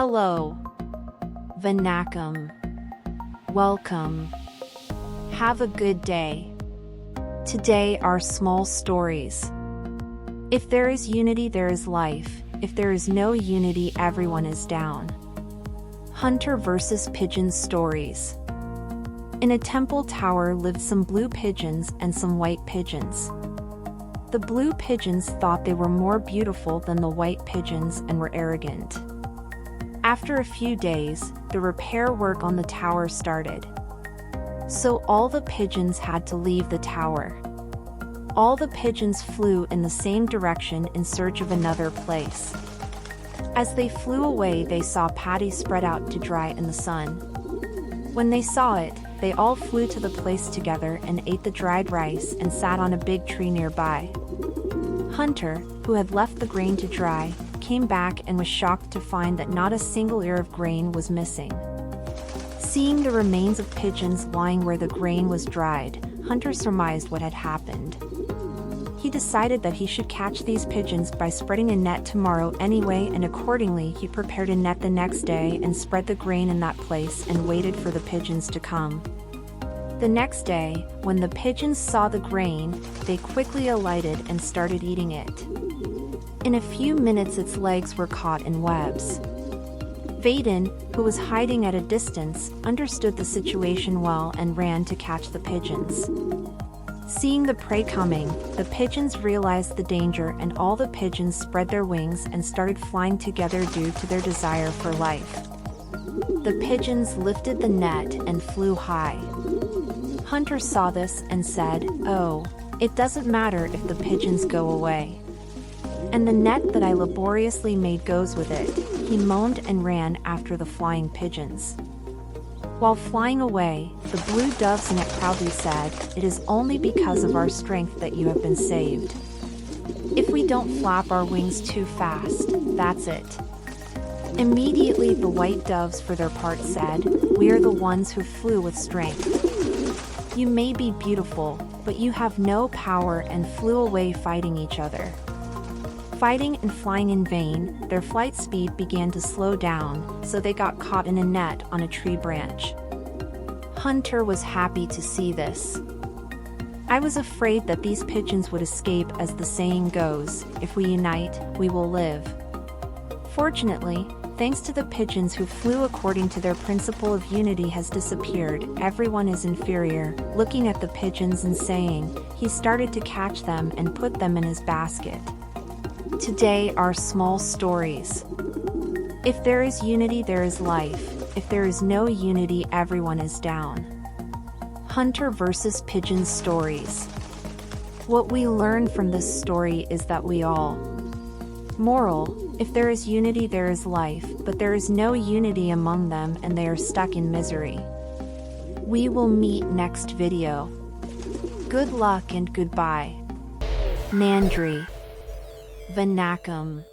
Hello. Vanakkam. Welcome. Have a good day. Today are small stories. If there is unity, there is life. If there is no unity, everyone is down. Hunter versus Pigeon stories. In a temple tower lived some blue pigeons and some white pigeons. The blue pigeons thought they were more beautiful than the white pigeons and were arrogant. After a few days, the repair work on the tower started. So all the pigeons had to leave the tower. All the pigeons flew in the same direction in search of another place. As they flew away, they saw paddy spread out to dry in the sun. When they saw it, they all flew to the place together and ate the dried rice and sat on a big tree nearby. Hunter, who had left the grain to dry, came back and was shocked to find that not a single ear of grain was missing. Seeing the remains of pigeons lying where the grain was dried, Hunter surmised what had happened. He decided that he should catch these pigeons by spreading a net tomorrow anyway, and accordingly he prepared a net the next day and spread the grain in that place and waited for the pigeons to come. The next day, when the pigeons saw the grain, they quickly alighted and started eating it. In a few minutes its legs were caught in webs. Pigeon, who was hiding at a distance, understood the situation well and ran to catch the pigeons. Seeing the prey coming, the pigeons realized the danger and all the pigeons spread their wings and started flying together due to their desire for life. The pigeons lifted the net and flew high. Hunter saw this and said, "Oh, it doesn't matter if the pigeons go away. And the net that I laboriously made goes with it," he moaned and ran after the flying pigeons. While flying away, the blue doves in it proudly said, "It is only because of our strength that you have been saved. If we don't flap our wings too fast, that's it." Immediately the white doves for their part said, "We are the ones who flew with strength. You may be beautiful, but you have no power," and flew away fighting each other. Fighting and flying in vain, their flight speed began to slow down, so they got caught in a net on a tree branch. Hunter was happy to see this. "I was afraid that these pigeons would escape, as the saying goes, if we unite, we will live." Fortunately, thanks to the pigeons who flew according to their principle of unity has disappeared, everyone is inferior, looking at the pigeons and saying, he started to catch them and put them in his basket. Today are small stories. If there is unity, there is life. If there is no unity, everyone is down. Hunter versus Pigeon stories. What we learn from this story is that we all. Moral: if there is unity, there is life, but there is no unity among them and they are stuck in misery. We will meet next video. Good luck and goodbye. Nandri. Vanakkam.